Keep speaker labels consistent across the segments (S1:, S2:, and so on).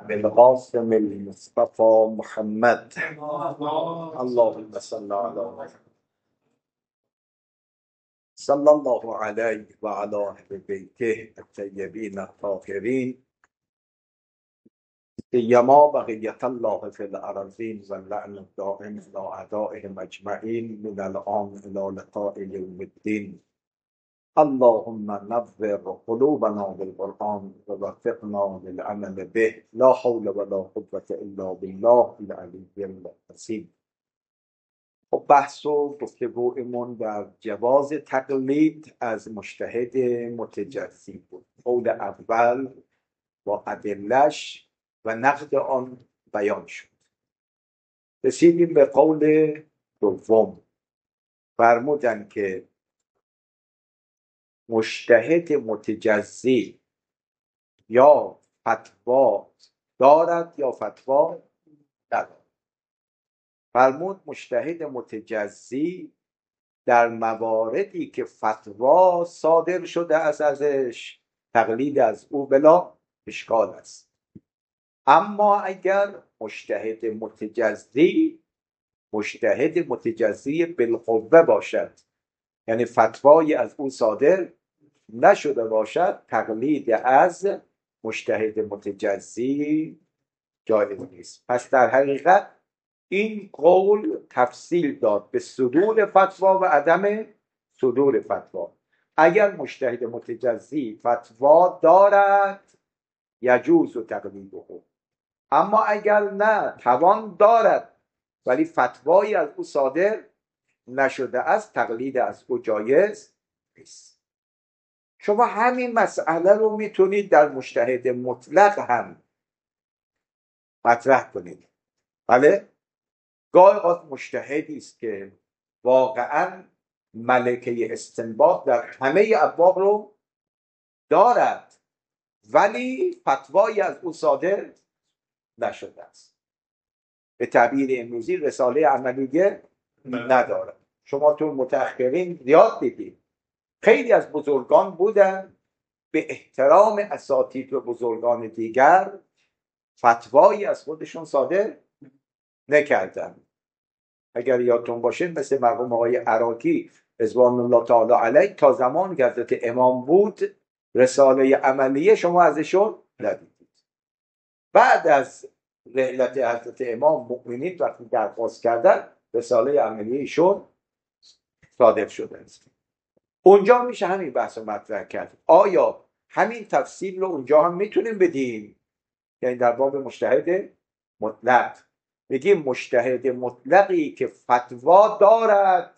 S1: بالقاسم المصطفى محمد اللهم صل على محمد صلى الله عليه وعلى أهل بيته الطيبين الطاهرين سيما بقية الله في الأراضين واللعن الدائم على أعدائهم أجمعين من الآن إلى لقاء يوم الدين. اللهم نور قلوبنا بالقرآن ووفقنا للعمل به. لا حول ولا قوة إلا بالله العلي العظیم. خب بحث و گفتگویمون در جواز تقلید از مجتهد متجزی بود. قول اول با ادلش و نقد آن بیان شد. رسیدیم به قول دوم. فرمودن که مجتهد متجزی یا فتوا دارد یا فتوا ندارد. فرمود مجتهد متجزی در مواردی که فتوا صادر شده است ازش تقلید از او بلا اشکال است. اما اگر مجتهد متجزی بالقوه باشد، یعنی فتوایی از او صادر نشده باشد، تقلید از مجتهد متجزی جایز نیست. پس در حقیقت این قول تفصیل داد به صدور فتوا و عدم صدور فتوا. اگر مجتهد متجزی فتوا دارد یجوز تقلیده، اما اگر نه توان دارد ولی فتوایی از او صادر نشده است، تقلید از او جایز نیست. شما همین مسئله رو میتونید در مجتهد مطلق هم مطرح کنید. بله، گاهی اوقات مجتهدی است که واقعا ملکه استنباط در همه ابواب رو دارد ولی فتوایی از او صادر نشده است. به تعبیر امروزی رساله عملیه ندارد. شما تو متأخرین زیاد دیدید خیلی از بزرگان بودن به احترام اساتید و بزرگان دیگر فتوایی از خودشون صادر نکردن. اگر یادتون باشه مثل مرحوم آقای عراقی رضوان الله تعالی علیه، تا زمان که حضرت امام بود رساله عملیه شما ازشون ندیدید. بعد از رحلت حضرت امام مؤمنین وقتی درخواست کردن رساله عملیه ایشون صادر شده است. اونجا میشه همین بحث رو مطرح کرد. آیا همین تفصیل رو اونجا هم میتونیم بدیم؟ یعنی در باب مجتهد مطلق بگیم مجتهد مطلقی که فتوا دارد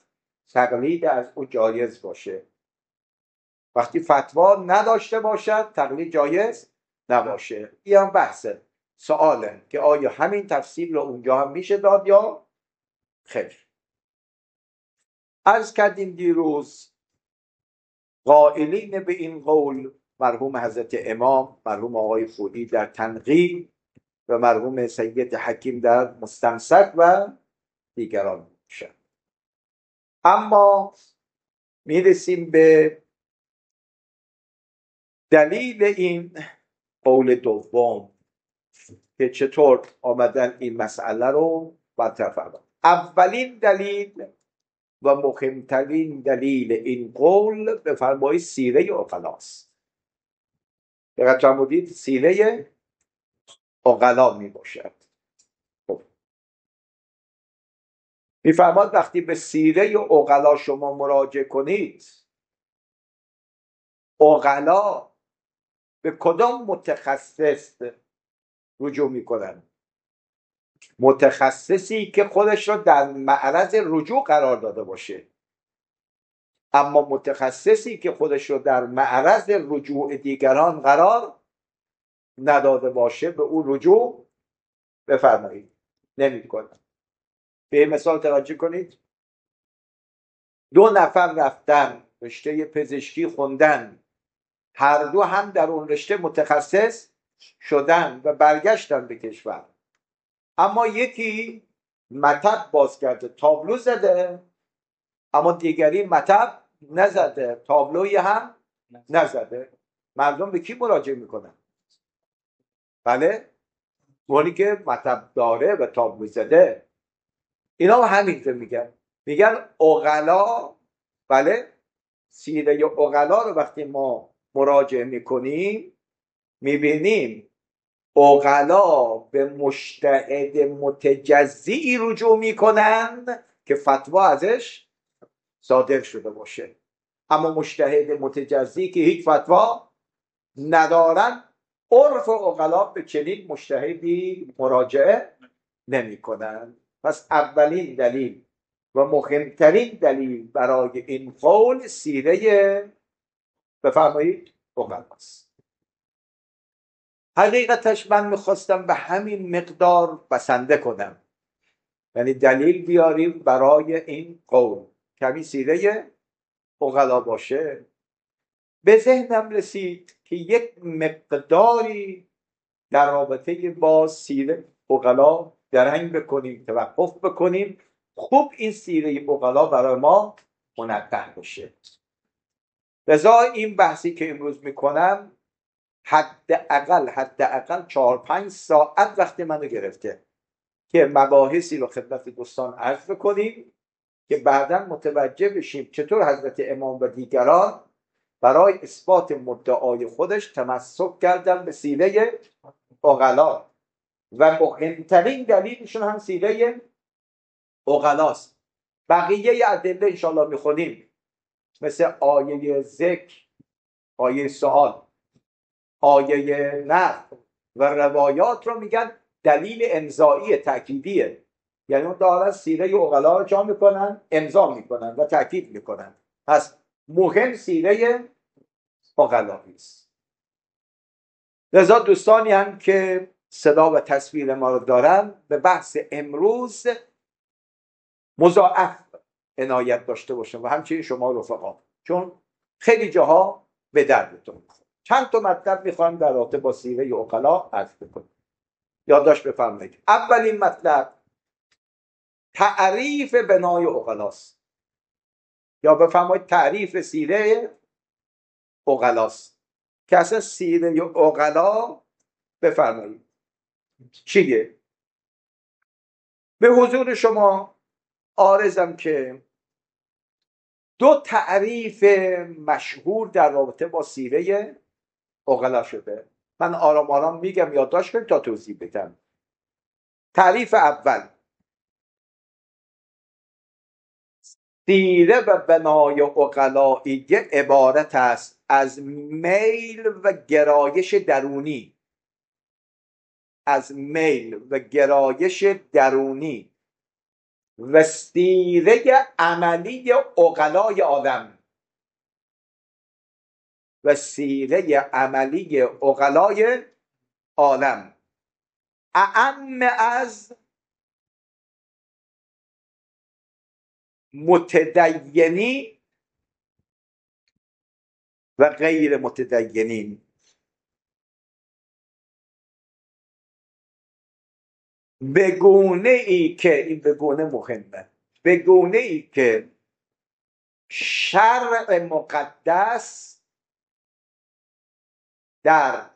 S1: تقلید از او جایز باشه، وقتی فتوا نداشته باشد تقلید جایز نباشه. این هم بحثه، سواله که آیا همین تفصیل رو اونجا هم میشه داد یا خیر. عرض کردیم دیروز قائلین به این قول مرحوم حضرت امام، مرحوم آقای خودی در تنقیح و مرحوم سید حکیم در مستمسک و دیگران میشن. اما میرسیم به دلیل این قول دوم که چطور آمدن این مسئله رو مطرح کردن. اولین دلیل و مهمترین دلیل این قول بفرمایید سیره عقلاست. دقت فرمودید سیره عقلا می باشد. میفرماد وقتی به سیره عقلا شما مراجعه کنید، عقلا به کدام متخصص رجوع میکنن؟ متخصصی که خودش را در معرض رجوع قرار داده باشه. اما متخصصی که خودش را در معرض رجوع دیگران قرار نداده باشه به او رجوع بفرمایید نمیکنه. به مثال توجه کنید. 2 نفر رفتن رشته پزشکی خوندن، هر دو هم در اون رشته متخصص شدن و برگشتن به کشور. اما یکی مطب باز کرده، تابلو زده، اما دیگری مطب نزده، تابلوی هم نزده. مردم به کی مراجعه میکنن؟ بله، اونی که مطب داره و تاب میزده، اینا همینطور میگن عقلا. بله، سیره عقلا رو وقتی ما مراجعه میکنیم میبینیم عقلا به مجتهد متجزی رجوع میکنن که فتوا ازش صادر شده باشه، اما مجتهد متجزی که هیچ فتوا ندارن، عرف عقلا به چنین مجتهدی مراجعه نمیکنن. پس اولین دلیل و مهمترین دلیل برای این قول سیره بفرمایید عقلاست. حقیقتش من میخواستم به همین مقدار بسنده کنم، یعنی دلیل بیاریم برای این قول کمی سیره عقلا باشه. به ذهنم رسید که یک مقداری در رابطه با سیره عقلا درنگ بکنیم، توقف بکنیم، خوب این سیره عقلا برای ما منقح بشه. لذا این بحثی که امروز میکنم حداقل 4-5 ساعت وقت منو گرفته که مباحثی رو خدمت دوستان عرض بکنیم که بعداً متوجه بشیم چطور حضرت امام و دیگران برای اثبات مدعای خودش تمسک کردن به سیره عقلا و مهمترین دلیلشون هم سیره عقلاست. بقیه ادله انشاءالله میخونیم، مثل آیه ذکر، آیه سؤال، آیه نفی و روایات رو میگن دلیل امضایی تأکیدیه، یعنی اون دارن سیره عقلا رو جا میکنن، امضا میکنن و تأکید میکنن. پس مهم سیره عقلایی است. لذا دوستانی هم که صدا و تصویر ما رو دارن به بحث امروز مضاعف عنایت داشته باشن و همچنین شما رفقا، چون خیلی جاها به دردتون میخوره. چند تا مطلب میخوام در رابطه با سیره عقلا عرض بکنم. یادداشت بفرمایید. اولین مطلب تعریف بنای عقلاست، یا بفرمایید تعریف سیره عقلاست، که اصلا سیره عقلا بفرمایید چیه. به حضور شما عارضم که 2 تعریف مشهور در رابطه با سیره عقلا شده. من آرام آرام میگم، یادداشت کنید تا توضیح بدم. تعریف اول: سیره و بنای عقلائیه عبارت است از میل و گرایش درونی، از میل و گرایش درونی و سیره عملی عقلای عالم، و سیره عملی عقلای عالم، اعم از متدینی و غیر متدینین. بگونه ای که، این بگونه مهمه، بگونه ای که شرع مقدس در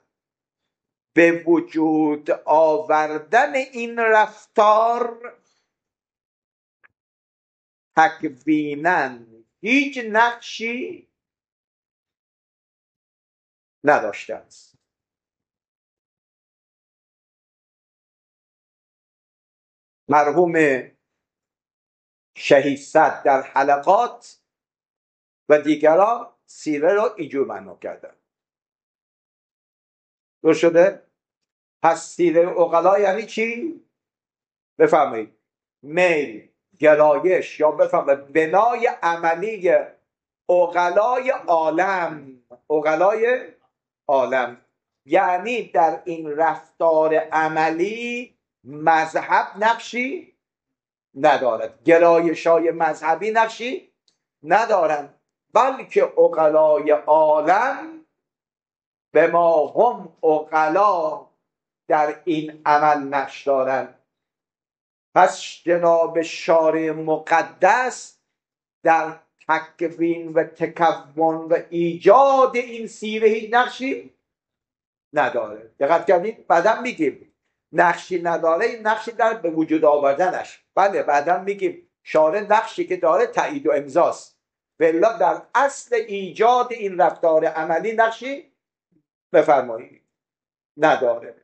S1: به وجود آوردن این رفتار تکویناً هیچ نقشی نداشته است. مرحوم شهید صدر در حلقات و دیگران سیره را اینجور معنا کردن. درست شده؟ پس سیره عقلا یعنی چی؟ بفرمایید. میل، گرایش، یا بفرمایید بنای عملی عقلای عالم. عقلای عالم یعنی در این رفتار عملی مذهب نقشی ندارد، گرایش‌های مذهبی نقشی ندارند، بلکه عقلای عالم به ما هم عقلا در این عمل نقش دارند. پس جناب شارع مقدس در تکوین و تکون و ایجاد این سیره هیچ نقشی نداره. دقت کردید؟ بعدم میگیم نقشی نداره، این نقشی در به وجود آوردنش. بله بعدم میگیم شارع نقشی که داره تایید و امضاست، ولی در اصل ایجاد این رفتار عملی نقشی بفرمایید نداره.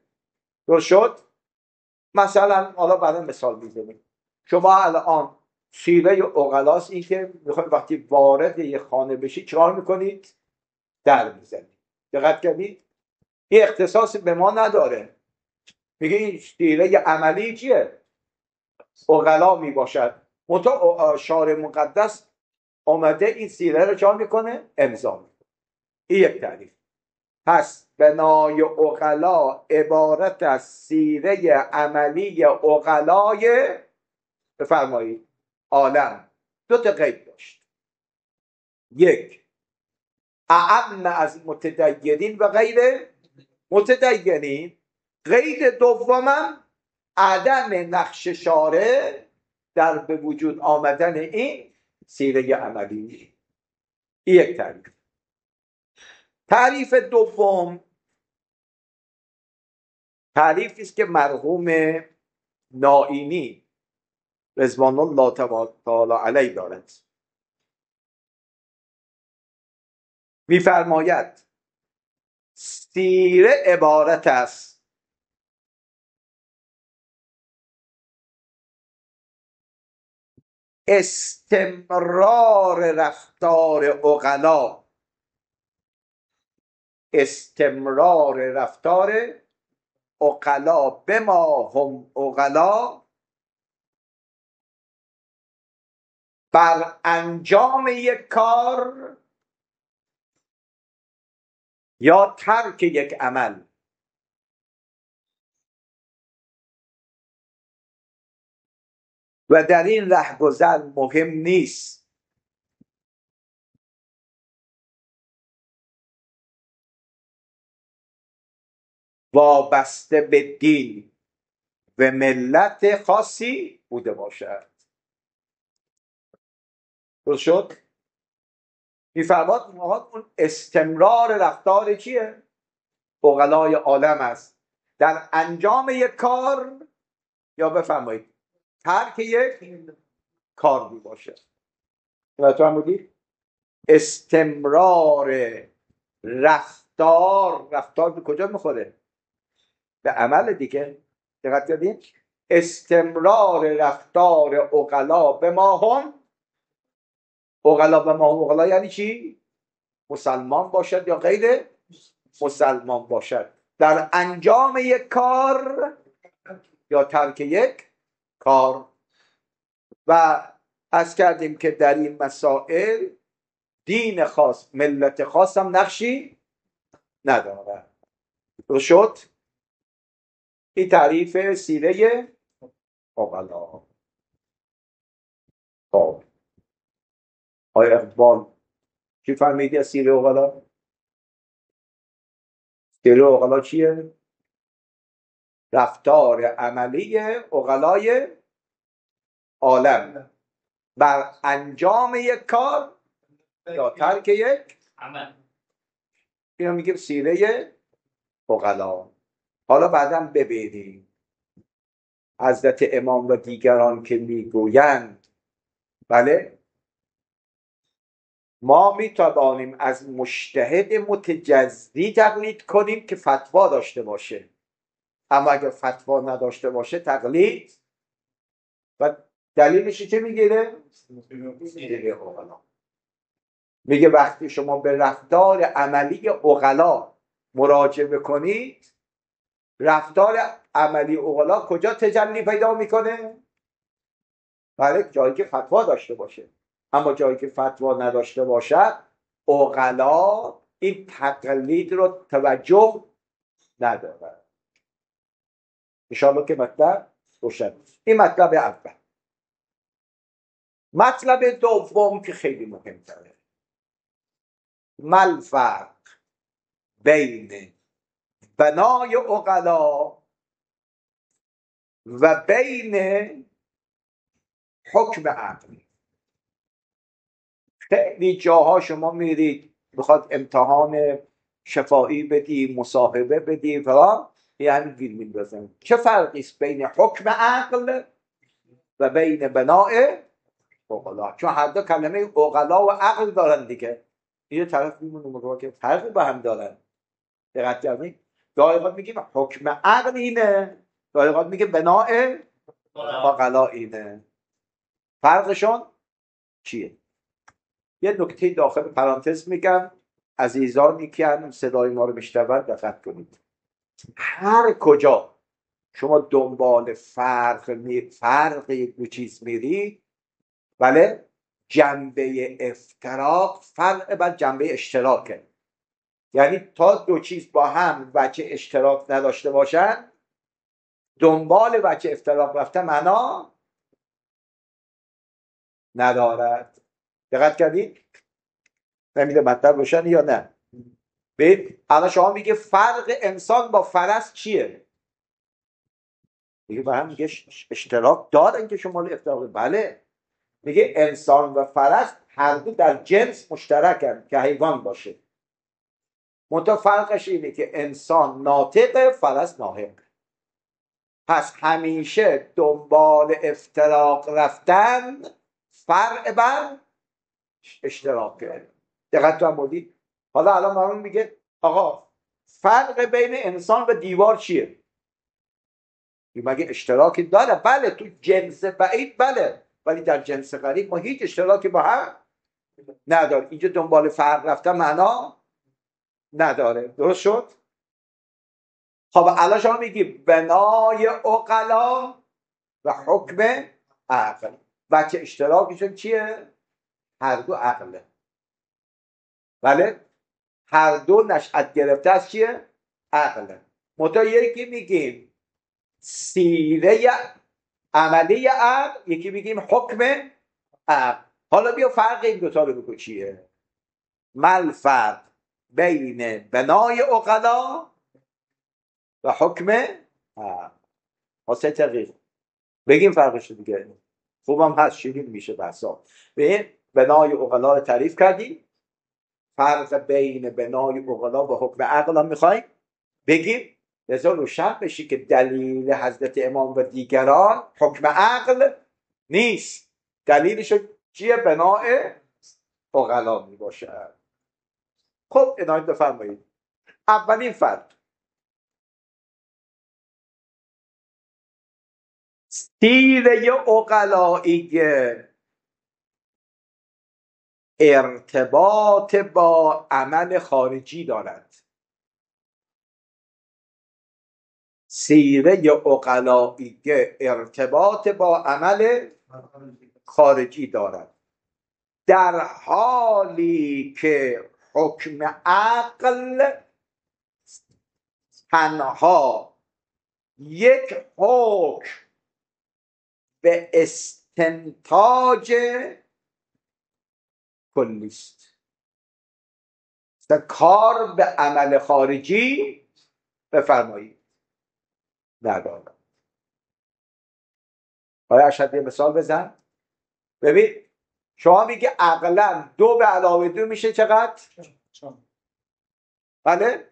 S1: درست شد؟ مثلا حالا برای مثال میزنیم، شما الان سیره عقلاست این که میخواید وقتی وارد یه خانه بشید چیکار میکنید؟ در میزنید. دقت کردید؟ این اختصاص به ما نداره. میگه این سیره عملی چیه؟ عقلا میباشد. منتها شارع مقدس آمده این سیره رو چیکار میکنه؟ امضا میکنه. این یک تعریف. پس بنای عقلا عبارت از سیره عملی عقلای بفرمایید عالم. دو تا قید داشت. یک، اعم از متدینین و غیر متدینین. قید دومم عدم نقش شارع در به وجود آمدن این سیره عملی. این یک تعریف. تعریف دوم تعریفی است که مرحوم نائینی رضوان الله تعالی علیه دارد. میفرماید سیره عبارت است استمرار رفتار عقلا، استمرار رفتار عقلا به ما هم عقلا بر انجام یک کار یا ترک یک عمل. و در این رهگذر مهم نیست وابسته به دین و ملت خاصی بوده باشد. درست شد؟ میفرماد اون استمرار رفتار چیه؟ عقلای عالم است در انجام یک کار یا بفرمایید ترک یک کار می باشه. بودید؟ استمرار رفتار به کجا میخوره؟ به عمل دیگه. دقت کردین؟ استمرار رفتار عقلا به ما هم عقلا به ما هم عقلا یعنی چی؟ مسلمان باشد یا غیر مسلمان باشد در انجام یک کار یا ترک یک کار. و از کردیم که در این مسائل دین خاص ملت خاص هم نقشی نداره. رو شد؟ این تعریف سیره عقلا. خب آقای اقبال چی فهمیدی از سیره عقلا؟ سیره عقلا چیه؟ رفتار عملی عقلای عالم بر انجام یک کار یا ترک یک عمل. اینو میگیم سیره عقلا. حالا بعدم ببینیم حضرت امام و دیگران که میگویند بله ما میتوانیم از مجتهد متجزی تقلید کنیم که فتوا داشته باشه، اما اگر فتوا نداشته باشه تقلید. و دلیلش چه میگیره؟ میگه وقتی شما به رفتار عملی عقلا مراجعه بکنید، رفتار عملی عقلا کجا تجلی پیدا میکنه؟ برای جایی که فتوا داشته باشه. اما جایی که فتوا نداشته باشد عقلا این تقلید رو توجه نداره. انشاءالله که مطلب روشن. این مطلب اول. مطلب دوم که خیلی مهمتره، الفرق بین بنای عقلا و بین حکم عقلی. خیلی جاها شما میرید بخواد امتحان شفایی بدی، مصاحبه بدی فلان، یعنی گیر میندازن. چه فرقی است بین حکم عقل و بین بناء عقلا؟ چون هر دو کلمه عقلا و عقل دارن دیگه. یه طرف میمونه که فرقی با هم دارن. دقت کردین؟ گاهی اوقات میگیم حکم عقل اینه، گاهی اوقات میگه بناء عقلا اینه. فرقشون چیه؟ یه نکته داخل پرانتز میگم، عزیزانی که هم صدای ما رو میشنون دقت کنید. هر کجا شما دنبال فرق یک چیز میری، بله، جنبه افتراق فرق بر جنبه اشتراکه. یعنی تا دو چیز با هم وجه اشتراک نداشته باشن، دنبال وجه افتراق رفته معنا ندارد. دقت کردید؟ نمیده مطلب روشن یا نه؟ ببین الان شما میگه فرق انسان با فرس چیه؟ میگه با هم میگه اشتراک دارن که شمال افتراق. بله، میگه انسان و فرس هر دو در جنس مشترکن که حیوان باشه. منتها فرقش اینه که انسان ناطقه، فرس ناطق. پس همیشه دنبال افتراق رفتن فرق بر اشتراکه. دقت فرمودید؟ حالا الان من میگه آقا فرق بین انسان و دیوار چیه؟ مگه اشتراکی داره؟ بله تو جنس بعید بله، ولی در جنس قریب ما هیچ اشتراکی با هم نداره. اینجا دنبال فرق رفتن معنا نداره. درست شد؟ خب الان شما میگی بنای عقلا و حکم عقل، بچه اشتراکشون چیه؟ هر دو عقله. بله، هر دو نشأت گرفته از چیه؟ عقله. منتها یکی میگیم سیره عملی عقل، یکی میگیم حکم عقل. حالا بیا فرق این دوتا رو بگو چیه؟ مل فرق بین بنای عقلا و حکم عقل. ما 3 دقیقه بگیم فرقش دیگه، خوبم هست، شیرین میشه بحثا. به بنای عقلا رو تعریف کردیم، فرق بین بنای عقلا و حکم عقل هم میخوایم بگیم. لذا روشن بشی که دلیل حضرت امام و دیگران حکم عقل نیست، دلیلش چیه؟ بنای عقلا می باشه. خب عنایت بفرمایید. اولین فرق، سیره عقلایی ارتباط با عمل خارجی دارد. سیره عقلایی ارتباط با عمل خارجی دارد، در حالی که حکم عقل تنها یک حکم به استنتاج کلی است، کار به عمل خارجی بفرمایید ندارد. آیا اشد یه مثال بزن؟ ببین شما میگه عقلا 2 به علاوه 2 میشه چقدر؟ 4. بله؟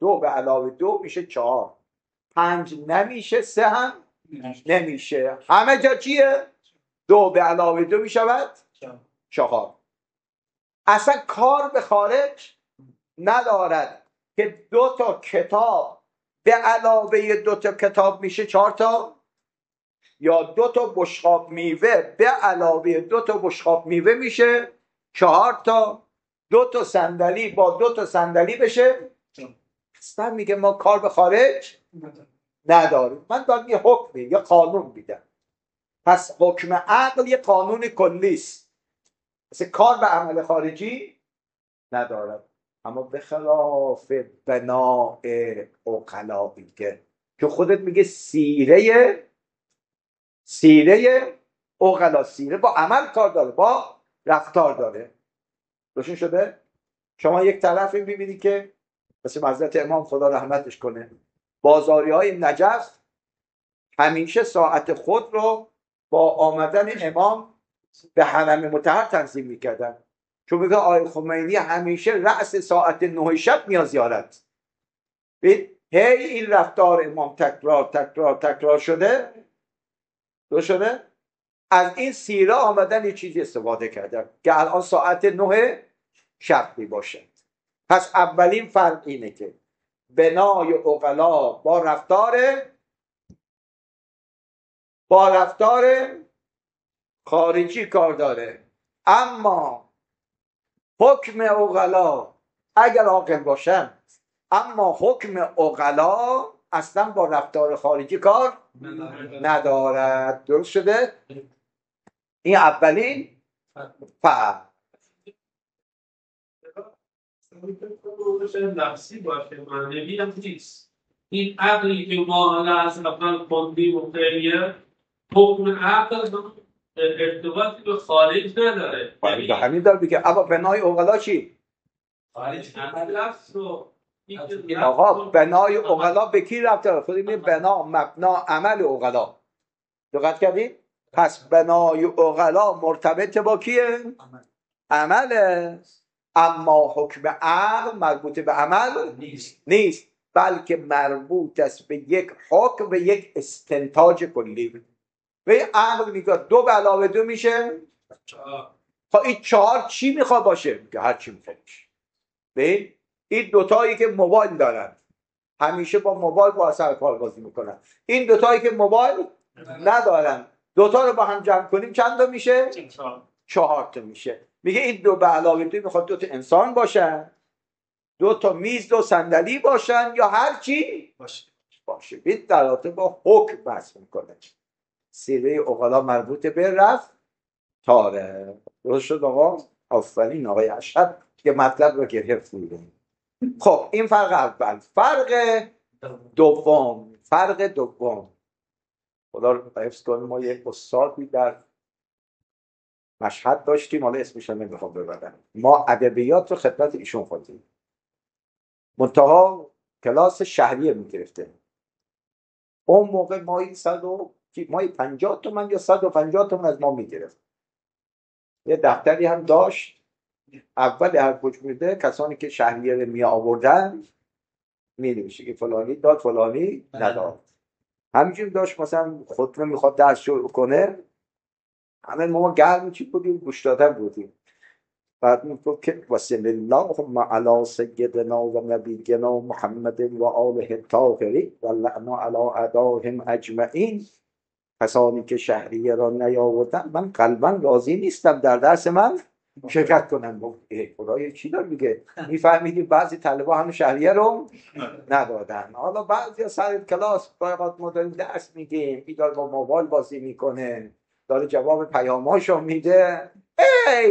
S1: 2 به علاوه 2 میشه 4. 5 نمیشه، 3 هم نمیشه. همه جا چیه؟ 2 به علاوه 2 میشود 4. اصلا کار به خارج ندارد که 2 تا کتاب به علاوه 2 تا کتاب میشه 4 تا، یا 2 تا بشقاب میوه به علاوه 2 تا بشقاب میوه میشه 4 تا، 2 تا صندلی با 2 تا صندلی بشه. اصلا میگه ما کار به خارج نداریم، من دارم یه حکمی یه قانون میدم. پس حکم عقل یه قانون کلی است، مثل کار به عمل خارجی ندارد. اما به خلاف بناء عقلایی که خودت میگه سیره عقلا، سیره با عمل کار داره، با رفتار داره. روشن شده؟ شما یک طرف میبینی که مثل حضرت امام خدا رحمتش کنه، بازاری های نجف همیشه ساعت خود رو با آمدن امام به حرم مطهر تنظیم میکردن. چون میگه آقای خمینی همیشه رأس ساعت 9 شب میاد زیارت. ببین هی این رفتار امام تکرار شده از این سیره آمدن یه چیزی استفاده کردن که الان ساعت 9 شب می باشد. پس اولین فرق اینه که بنای عقلا با رفتار خارجی کار داره، اما حکم عقلا اگر عاقل باشن، اما حکم عقلا اصلا با رفتار خارجی کار ندارد. درست شده؟ این اولین فرق.
S2: لفظی باشه معنوی هم نیست. این عقلی که ما از اول خوندیم و خیلیه، حکم عقل ارتباطی به خارج نداره.
S1: همین داره بگه. اما بنای عقلا چی؟
S2: خارج لفظ رو
S1: آقا بنای عقلا به کی ربط داره؟ خود این بنا مبنا عمل عقلا. دقت کردید؟ پس بنای عقلا مرتبط با کیه؟ عمله. اما حکم عقل مربوط به عمل نیست، بلکه مربوط است به یک حکم، به یک استنتاج کلی. به عقل میگه 2 به علاوه 2 میشه 4. این 4 چی میخواد باشه؟ میگه هر چی میخواد باشه. ببین این دوتایی که موبایل دارن همیشه با موبایل با اثر کار بازی میکنن. این دوتایی که موبایل ندارن، دوتا رو با هم جمع کنیم چند تا میشه؟ 4 تا میشه. میگه این 2 به علاوه 2 میخواد 2 تا انسان باشن، 2 تا میز 2 صندلی باشن، یا هر چی باشه. این در رابطه با حکم بحث میکنه. سیره عقلا مربوط به رفتاره. درست شد آقا؟ آفرین آقای اشهر که مطلب رو گرفتیم. خب این فرق اول. فرق دوم خدا رو حفظ کنه، ما یک استادی در مشهد داشتیم، حالا اسمش رو نمیخوام ببرم، ما ادبیات رو خدمت ایشون خوندیم، منتها کلاس شهریه میگرفته. اون موقع مایی 50 تومن یا 150 تومن از ما میگرفت. یه دفتری هم داشت، اول هر کج میده کسانی که شهریه رو می آوردن می نوشه که فلانی داد فلانی نداد. همینجور داشت مثلا خطبه میخواد درس شروع کنه، همه ما گرم چی بودیم؟ گوش دادن بودیم. بعد میگفت که وصل اللهم علی سیدنا و نبینا محمد و آله الطاهرین و لعنا علی اعدائهم اجمعین. کسانی که شهریه را نیاوردن من قلبا راضی نیستم در درس من شرکت کنن. گفت خدای چی داره میگه؟ میفهمیدیم بعضی طلبه هم شهریه رو ندادن. حالا بعضی سر کلاس باید ما داریم درس میگیم، این داره با موبایل بازی میکنه، داره جواب پیاماشو میده،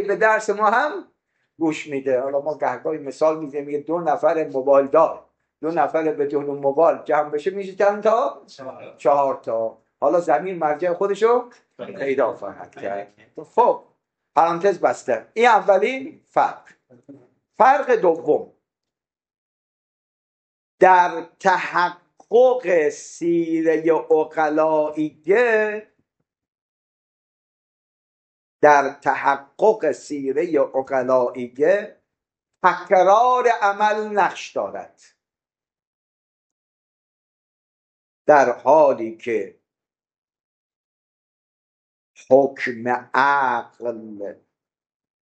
S1: به درس ما هم گوش میده. حالا ما گهگاهی مثال میزنیم، میگه 2 نفر موبایل دار 2 نفر بدون موبایل جمع بشه میشه چند تا؟ 4 تا. حالا زمین مرجع خودشو پیدا خواهد کرد. خب پرانتز بسته. این اولین فرق. فرق دوم، در تحقق سیره عقلائیه، تکرار عمل نقش دارد، در حالی که حکم عقل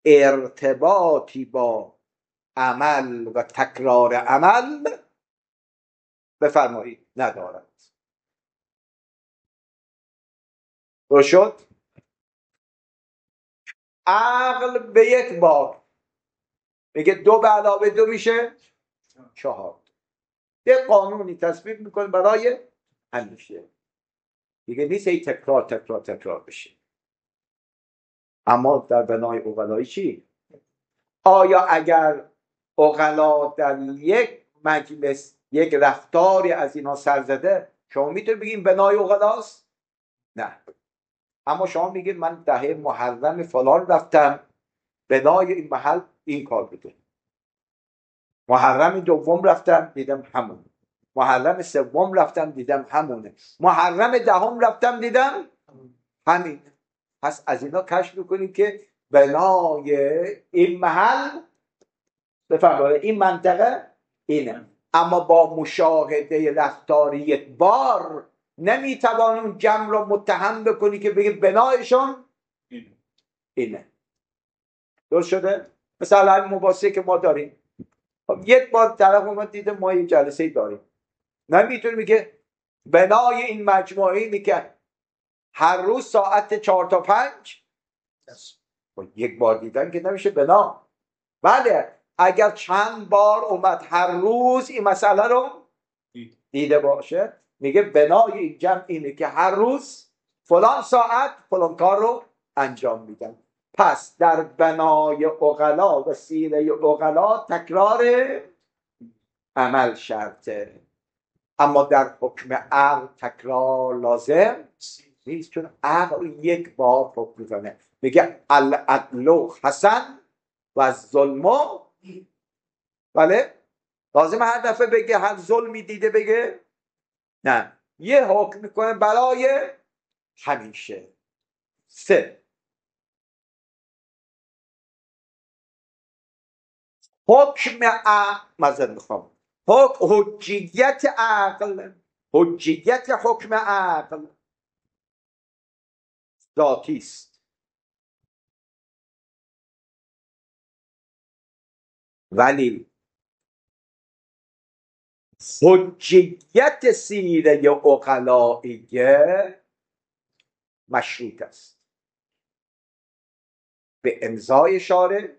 S1: ارتباطی با عمل و تکرار عمل بفرمایید ندارد. درست شد؟ عقل به یک بار میگه 2 به علاوه 2 میشه 4. یه قانونی تصویب میکنه برای همیشه، دیگه نیست ای تکرار بشه. اما در بنای عقلایی چی؟ آیا اگر عقلا در یک مجلس یک رفتاری از اینا سر زده، شما میتونید بگیم بنای عقلاست؟ نه. اما شما میگید من دهه محرم فلان رفتم، بنای این محل این کار بوده. محرم دوم رفتم دیدم همون، محرم سوم رفتم دیدم همونه، محرم دهم رفتم دیدم همین. پس از اینا کشف میکنیم که بنای این محل بفرمایید این منطقه اینه، اما با مشاهده رفتاری یک بار نمیتوانی اون جمع رو متهم بکنی که بگی بنایشون اینه. درست شده؟ مثلا همین مباحثه که ما داریم، خب یک بار طرف اومد دیده ما یه جلسه داریم، نمیتونیم که بنای این مجموعه اینه که هر روز ساعت 4 تا 5 یک بار دیدن که نمیشه بنا. بله اگر چند بار اومد هر روز این مسئله رو دیده باشه، میگه بنای این جمع اینه که هر روز فلان ساعت فلان کار رو انجام میدن. پس در بنای عقلا و سیره عقلا تکرار عمل شرطه، اما در حکم عقل تکرار لازم نیست، چون عقل یک بار حکم میزنه، میگه العدل حسن و الظلم. بله لازم هر دفعه بگه هر ظلمی دیده بگه نه، یه حکم میکنه برای همیشه. 3 حکم عقل حجیت عقل، حجیت حکم عقل ذاتی است، ولی حجیت سیره عقلائیه مشروط است به امضای شارع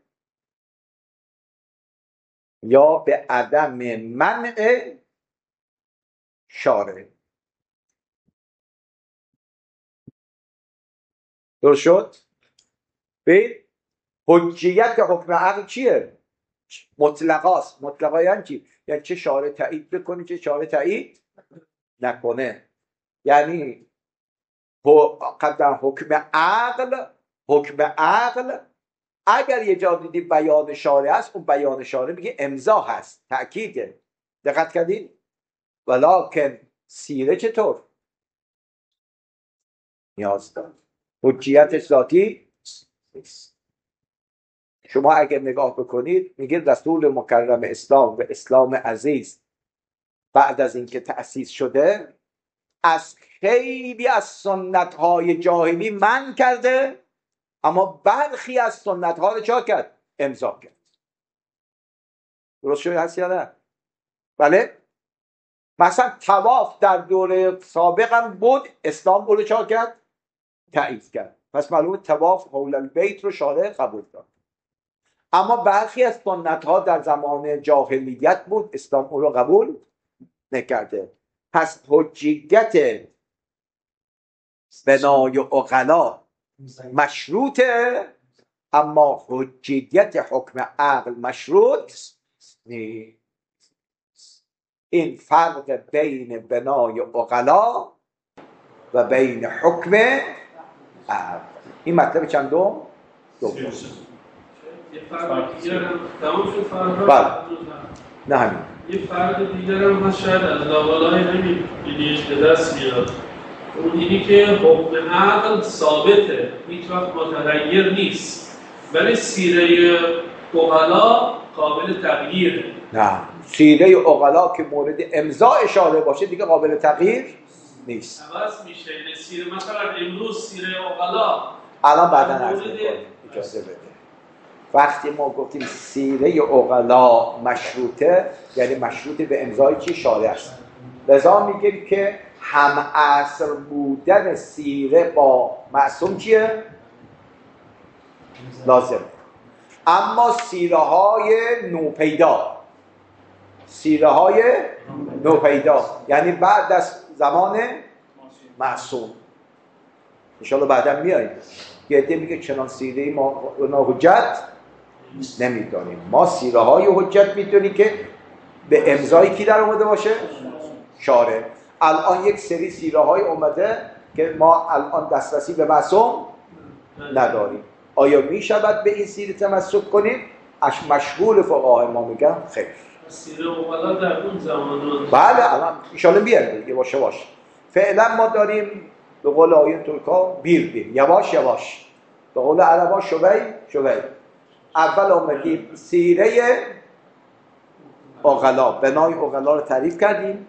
S1: یا به عدم منع شارع. درست شد؟ ببین حجیت حکم عقل چیه؟ مطلقاست. مطلقا یعنی چی؟ یعنی چه شارع تایید بکنه چه شارع تایید نکنه. یعنی قدر حکم عقل اگر یه جا دیدی بیان شارع است، اون بیان شارع میگه امضا هست، تأکیده. دقت کردین؟ ولکن سیره چطور؟ نیاز داره، حجیتش ذاتی نیست. شما اگر نگاه بکنید میگه رسول مکرم اسلام و اسلام عزیز بعد از اینکه تأسیس شده از خیلی از سنت‌های جاهلی منع کرده، اما برخی از سنت‌ها رو چا کرد؟ امضا کرد. درست شده هست یا نه؟ بله؟ مثلا طواف در دوره سابق هم بود، اسلام اون رو چا کرد؟ تایید کرد. پس معلومه طواف حول البیت رو شارع قبول داد. اما برخی از سنت‌ها در زمان جاهلیت بود، اسلام اون رو قبول نکرده. پس حجیت بنای عقلا مشروطه، اما حجیت حکم عقل مشروط نیست. این فرق بین بنای عقلا و بین حکم عقل. این مطلب چندم؟ دوم.
S2: یه فرق دیگر هم تمام شد فرق
S1: بله. نه همین.
S2: یه فرق دیگر هم هست شاید از لاغالای همین بیدیش به دست میاد، اون اینی که حکم عقل ثابته، هیچ وقت متغیر نیست، ولی سیره عقلا قابل تغییره.
S1: نه، سیره عقلا که مورد امضا اشاره باشه دیگه قابل تغییر نیست.
S2: عوض میشه. سیره مثلا امروز سیره عقلا
S1: الان بعداً عرض می‌کنیم، اجازه بده. وقتی ما گفتیم سیره عقلا مشروطه، یعنی مشروط به امضای چی؟ شارع است. لذا میگیم که هم عصر بودن سیره با معصوم چیه؟ لازم. اما سیره های نوپیدا یعنی بعد از زمان معصوم، انشاءالله بعدا میاییم یه عده میگه چنان سیره ما حجت نمیدانیم. ما سیره های حجت میدونیم که به امضای کی در اومده باشه؟ شارع. الان یک سری سیره های اومده که ما الان دسترسی به معصوم نداریم. آیا میشود به این سیره تمسک کنیم؟ مشغول فقهای ما میگن خیر.
S2: سیره عقلا در اون زمان
S1: بله الان انشاءالله بیاریم یه باشه. فعلا ما داریم به قول آیه ترکا بیر یواش یواش به قول عربا شوی. اول اومدیم سیره عقلا، بنای عقلا رو تعریف کردیم،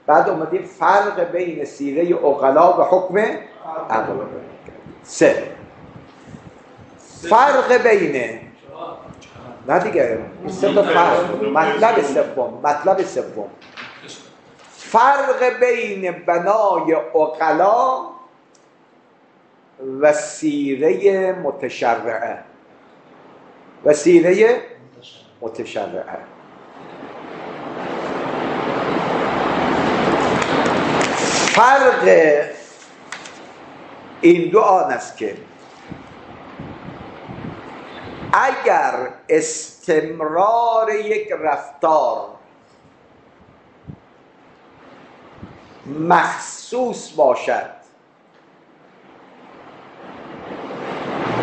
S1: بعد اومدیم فرق بین سیره عقلا و حکم عقلا رو کردیم. 3 فرق بین نه دیگه سه تا فرق. مطلب سوم فرق بین بنای عقلا و سیره متشرعه فرق این دو آن است که اگر استمرار یک رفتار مخصوص باشد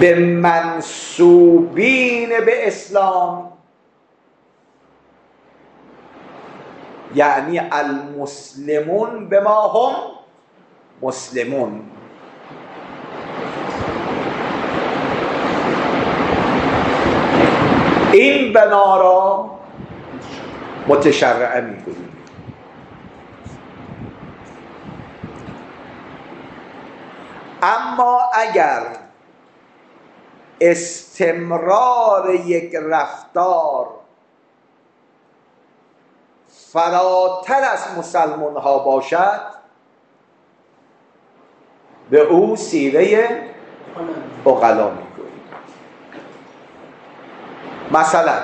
S1: به منسوبین به اسلام، یعنی المسلمون به ما هم مسلمون، این بنا را متشرعه می‌گوییم. اما اگر استمرار یک رفتار فراتر از مسلمان ها باشد، به او سیره عقلا میگوییم. مثلا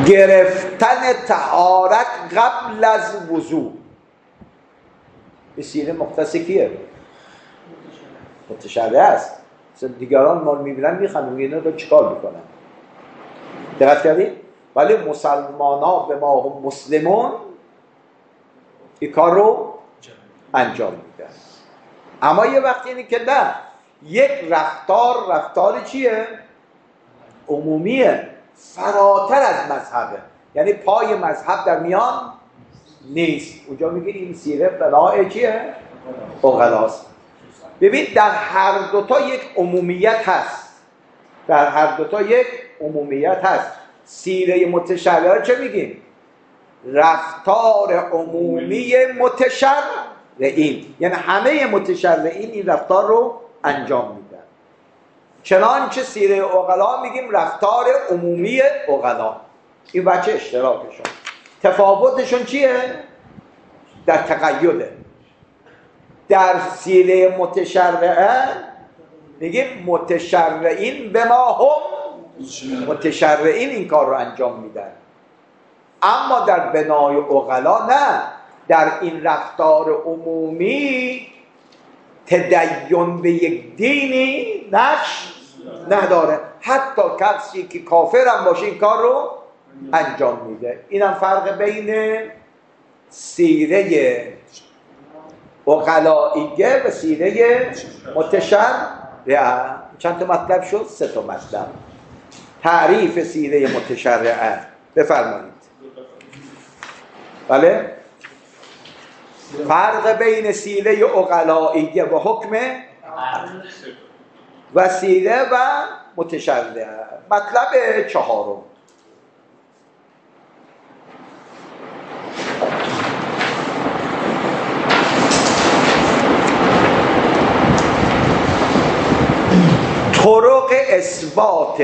S1: گرفتن طهارت قبل از وضو، به سیره مختص کیه؟ متشرع است. مثلا دیگران ما رو میبینن میخوان اینا رو چیکار میکنن؟ دقت کردید؟ ولی مسلمان ها به ما هم مسلمون این کار رو انجام میدن. اما یه وقتی اینه که نه، یک رفتار چیه؟ عمومیه، فراتر از مذهبه، یعنی پای مذهب در میان نیست. اونجا میگه این سیره بنای چیه؟ عقلاست. ببین در هر دوتا یک عمومیت هست. سیره متشرعه چه میگیم؟ رفتار عمومی متشرعین، یعنی همه متشرعین این رفتار رو انجام میدن. چنانچه سیره عقلا میگیم رفتار عمومی عقلا. این بچه اشتراکشون، تفاوتشون چیه؟ در تقیده. در سیره متشرعه میگیم متشرعین به ما هم متشرعین این کار رو انجام میدن. اما در بنای عقلا نه، در این رفتار عمومی تدین به یک دینی نقش نداره. حتی کسی که کافر هم باشه این کار رو انجام میده. اینم فرق بین سیره عقلائیه و سیره متشرعه. چند تا مطلب شد؟ 3 تا مطلب. تعریف سیره متشرعه بفرمایید. بله؟ فرق بین سیره عقلائیه و حکم و سیره و متشرعه. مطلب 4 طرق اثبات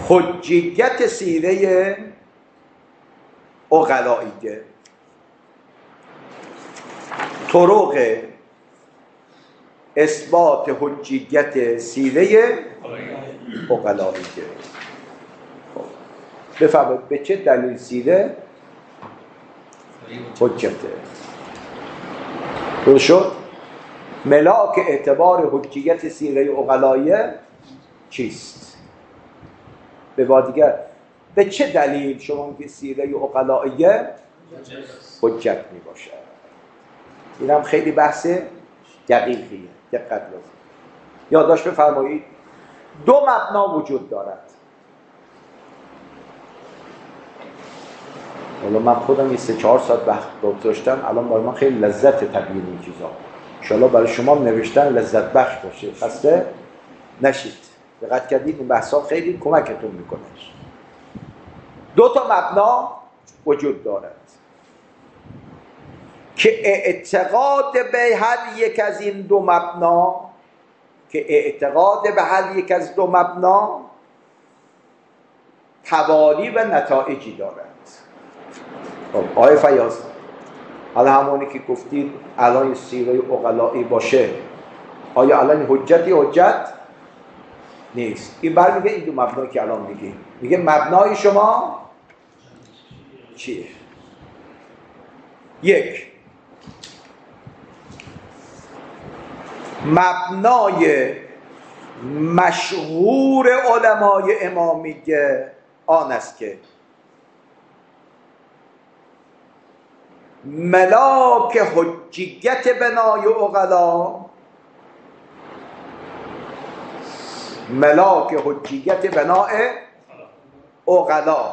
S1: حجیت سیره عقلائیه. طرق اثبات حجیت سیره عقلائیه. بفرمایید به چه دلیل سیره حجته؟ درست شد؟ ملاک اعتبار حجیت سیره عقلائیه چیست؟ به بادیگر به چه دلیل شما که سیره عقلائیه حجت می باشه؟ اینم خیلی بحث دقیقیه، دقت لازم. یادداشت بفرمایید. 2 مبنا وجود دارد. حالا من خودم یه 3-4 ساعت وقت گذاشتم، الان برای من خیلی لذت تبیین این چیزا. ان شاءالله برای شما نوشتن لذت بخش باشه، خسته نشید. دقت کردید این بحثا خیلی کمکتون میکنه. 2 تا مبنا وجود دارد که اعتقاد به هر یک از این 2 مبنا، توالی و نتایجی دارد. خب آقای فیاض، حالا همونی که گفتید الان سیره عقلائی باشه، آیا الان حجت نیست؟ این برمیگه این 2 مبنایی که الان میگه مبنای شما چیه؟ 1 مبنای مشهور علمای امامیه آن است که ملاک حجیت بنای عقلا، ملاک حجیت بنای عقلا،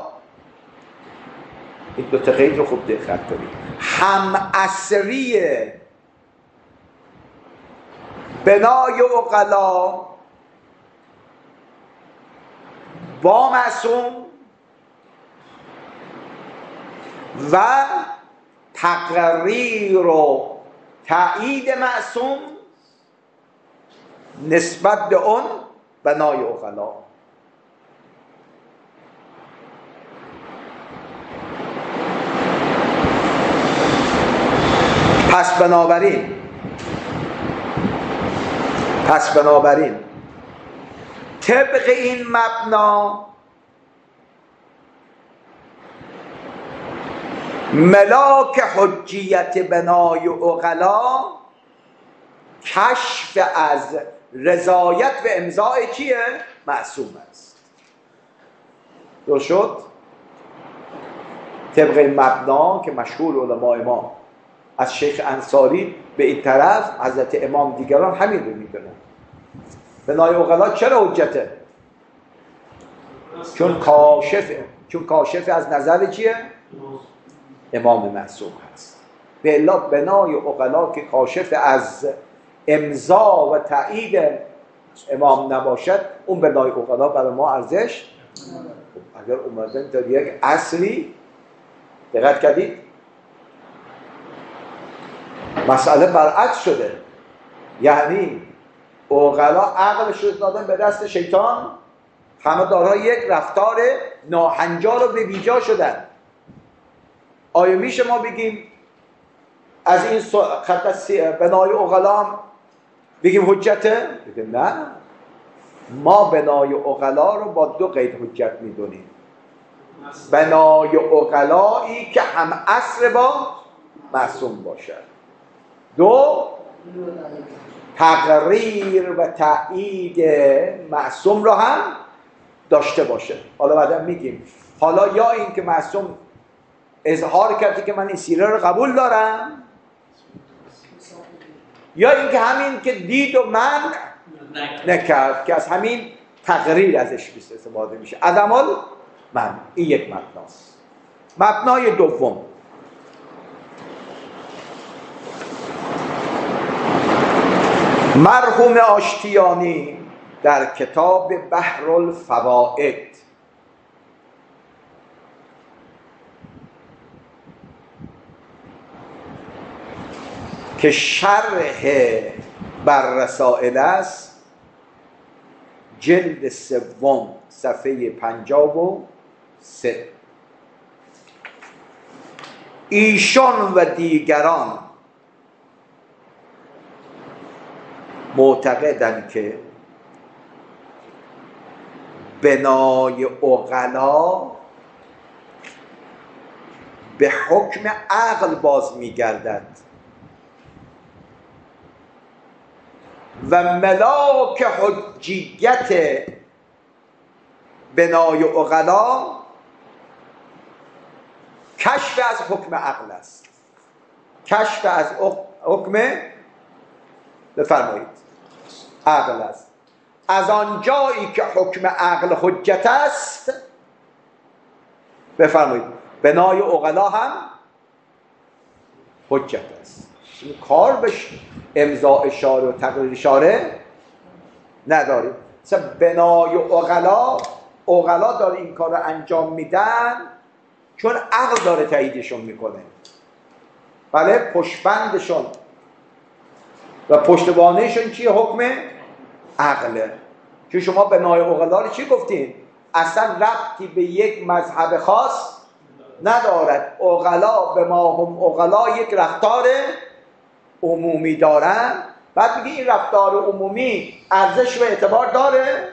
S1: این 2 تا قید رو خوب دقت کنید، هم عصری بنای عقلا با معصوم و تقریر و تایید معصوم نسبت به اون بنای عقلا. پس بنابراین طبق این مبنا ملاک حجیت بنای عقلا کشف از رضایت و امضای چیه؟ معصوم است. درست شد؟ طبق این مبنا که مشهور علمای ما از شیخ انصاری به این طرف حضرت امام دیگران همین رو میدونن. بنای عقلا چرا حجته؟ چون کاشف از نظر چیه؟ امام معصوم هست. به الا بنای عقلا که کاشف از امضا و تایید امام نباشد، اون بنای عقلا برای ما ارزش اگر اومدن تا یک اصلی. دقت کردید؟ مسئله برعکس شده، یعنی عقلا عقلش رو دادن به دست شیطان، همه دارای یک رفتار ناهنجار و به بیجا شدن. آیا میشه ما بگیم از این خط بنای عقلا بگیم حجته؟ بگیم نه، ما بنای عقلا رو با 2 قید حجت میدونیم. بنای عقلایی که هم عصر با معصوم باشد، 2 تقریر و تایید معصوم رو هم داشته باشه. حالا بعدا میگیم حالا یا این که معصوم اظهار کرده که من این سیره رو قبول دارم، یا این که همین که دید و من نکرد که از همین تقریر ازش استفاده میشه. عدم من. این یک مبناست. مبنای دوم مرحوم آشتیانی در کتاب بحر الفوائد که شرح بر رسائل است، جلد 3 صفحه 53، ایشان و دیگران معتقدند که بنای عقلا به حکم عقل باز می‌گردد و ملاک حجیت بنای عقلا کشف از حکم عقل است. کشف از حکم بفرمایید عقل است. از آن جایی که حکم عقل حجت است، بفرمایید بنای عقلا هم حجت است. این کار به امضا اشاره و تقریر اشاره نداریم. مثلا بنای عقلا داره این کار رو انجام میدن چون عقل داره تاییدشون میکنه. بله، پشتبندشون و پشتوانهشون چیه؟ حکم عقله. چون شما بنای عقلا رو چی گفتین؟ اصلا ربطی به یک مذهب خاص ندارد. عقلا به ما هم عقلا یک رفتار عمومی دارن. بعد میگه این رفتار عمومی ارزش و اعتبار داره.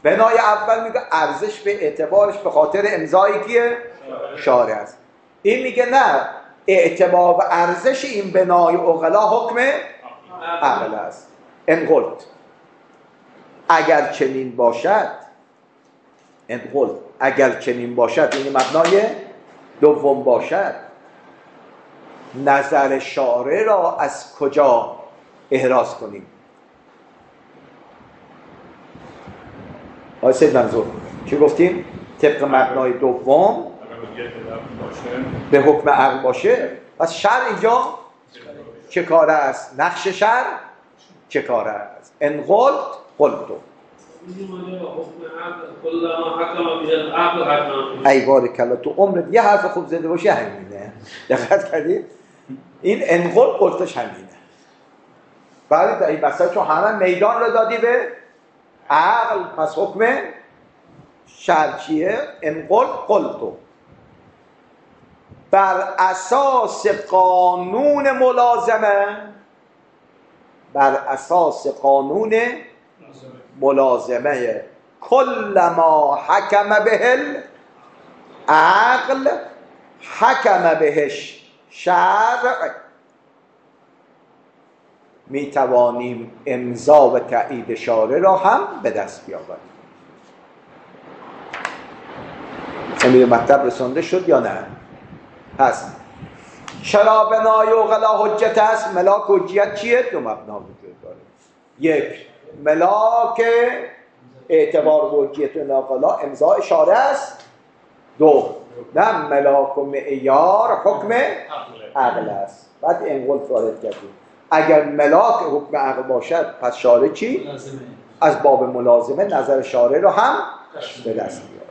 S1: بنای اول میگه ارزش به اعتبارش به خاطر امضایی کیه؟ شارع است. این میگه نه، اعتبار و ارزش این بنای عقلا حکم عقل است. ان قلت اگر چنین باشد، ان قلت اگر چنین باشد، یعنی مبنای دوم باشد، نظر شارع را از کجا احراز کنیم؟ آقای سید منظور چی گفتیم؟ طبق مبنای دوم به حکم عقل باشه. پس شرع اینجا چه کاره است؟ نقش شرع چه کاره است؟ ان قلتو ای بارکالله، تو عمرت یه حرف خوب زده باشی همینه. دقت کردید؟ این ان قلتش همینه. بله، در این بسته چون همه میدان رو دادی به عقل، پس حکم شرع چیه؟ ان قلتو بر اساس قانون ملازمه، بر اساس قانون ملازمه کل ما حکم به عقل حکم بهش شرع، می توانیم امضا و تایید شارع را هم به دست بیاوریم. امیر مطلب رسانده شد یا نه؟ هست. چرا بنای عقلا حجت است؟ ملاک حجیت چیه؟ دو مبنا وجود داره. یک، ملاک اعتبار و حجیت عقلا امضای شارع است. دو، نه، ملاک و معیار حکم عقل است. بعد این قول وارد کردیم. اگر ملاک حکم عقل باشد پس شارع چی؟ از باب ملازمه نظر شارع رو هم به دست بیاره.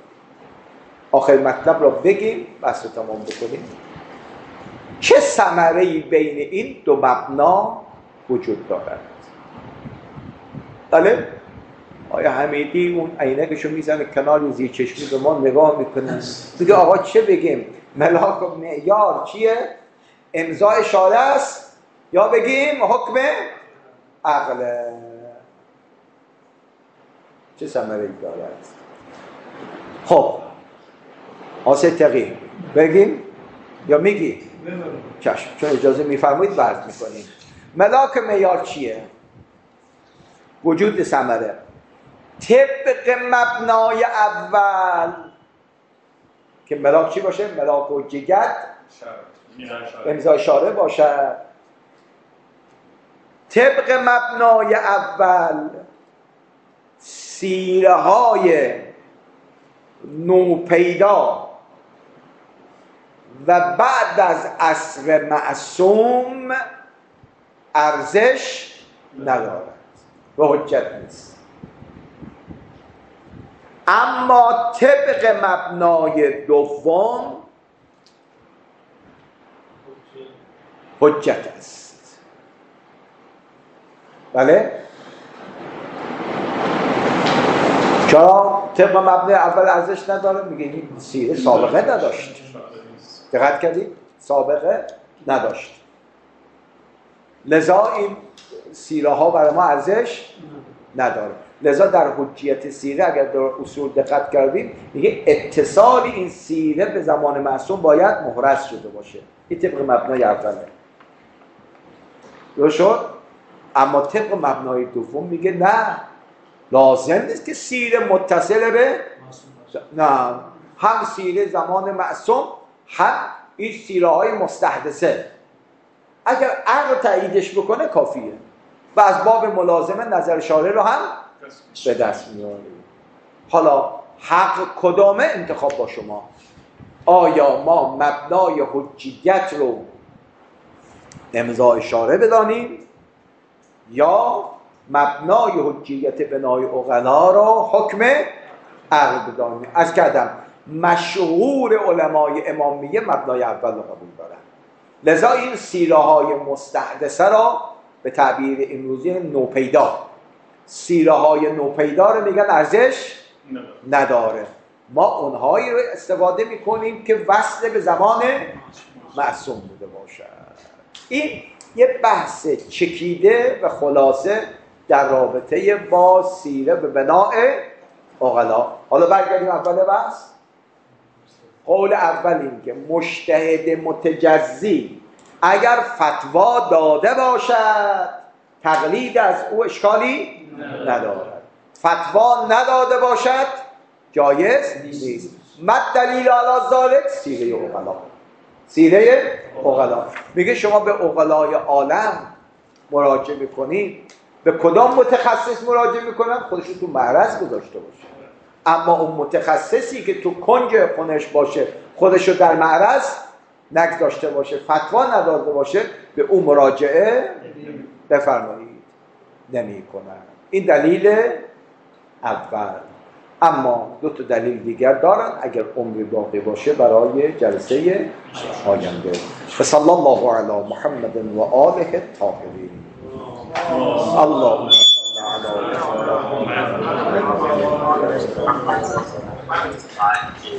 S1: آخر مطلب رو بگیم بس رو تمام بکنیم. چه ثمره‌ای بین این دو مبنا وجود دارد؟ بله؟ آیا حمیدی اون عینکشو میزنه کنار زیر چشمی به ما نگاه میکنه میگه آقا چه بگیم؟ ملاک و معیار چیه؟ امضای شارع است یا بگیم حکم عقل؟ چه ثمره‌ای دارد؟ خب آسه تقی بگیم یا میگی؟ چشم، چون اجازه میفرمایید برد میکنیم. ملاک معیار چیه؟ وجود ثمره طبق مبنای اول که ملاک چی باشه؟ ملاک و جگت امضای شارع باشد. طبق مبنای اول سیره های نوپیدا و بعد از عصر معصوم ارزش ندارد و حجت نیست. اما طبق مبنای دوم حجت است. بله؟ چرا طبق مبنای اول ارزش نداره؟ میگه این سیره سابقه نداشت. دقت کردید؟ سابقه نداشت. لذا این سیره ها برای ما ارزش نداره. لذا در حجیت سیره اگر در اصول دقت کردیم میگه اتصال این سیره به زمان معصوم باید محرز شده باشه. این طبق مبنای اوله. درست شد؟ اما طبق مبنای دوم میگه نه، لازم نیست که سیره متصل به نه، هم سیره زمان معصوم هم این سیره های مستحدثه اگر عقل تاییدش بکنه کافیه و از باب ملازمه نظر شارع رو هم به دست میاره. حالا حق کدامه انتخاب با شما. آیا ما مبنای حجیت رو امضا اشاره بدانیم یا مبنای حجیت بنای عقلا را حکم عقل بدانیم؟ از کردم مشهور علمای امامیه مبنای اول رو قبول دارن، لذا این سیره های مستحدثه را به تعبیر امروزی نوپیدا، سیره های نوپیدا رو میگن ارزش نداره. ما اونهایی رو استفاده میکنیم که وصل به زمان معصوم بوده باشد. این یه بحث چکیده و خلاصه در رابطه با سیره به بناء عقلا. حالا برگردیم اول بحث. قول اول این که مجتهد متجزی اگر فتوا داده باشد تقلید از او اشکالی ندارد، فتوا نداده باشد جایز نیست. مد دلیل علی ذالک سیره عقلا. سیره عقلا میگه شما به عقلای عالم مراجعه میکنید، به کدام متخصص مراجعه میکنن؟ خودشو تو معرض گذاشته باشه. اما اون متخصصی که تو کنج خونش باشه، خودشو در معرض نگذاشته باشه، فتوا نداده باشه، به اون مراجعه بفرمایید نمی کنن. این دلیل اول. اما دو تا دلیل دیگر دارن اگر عمری باقی باشه برای جلسه آینده. صلی الله علی محمد و آله الطاهرین. اللهم صل علی محمد.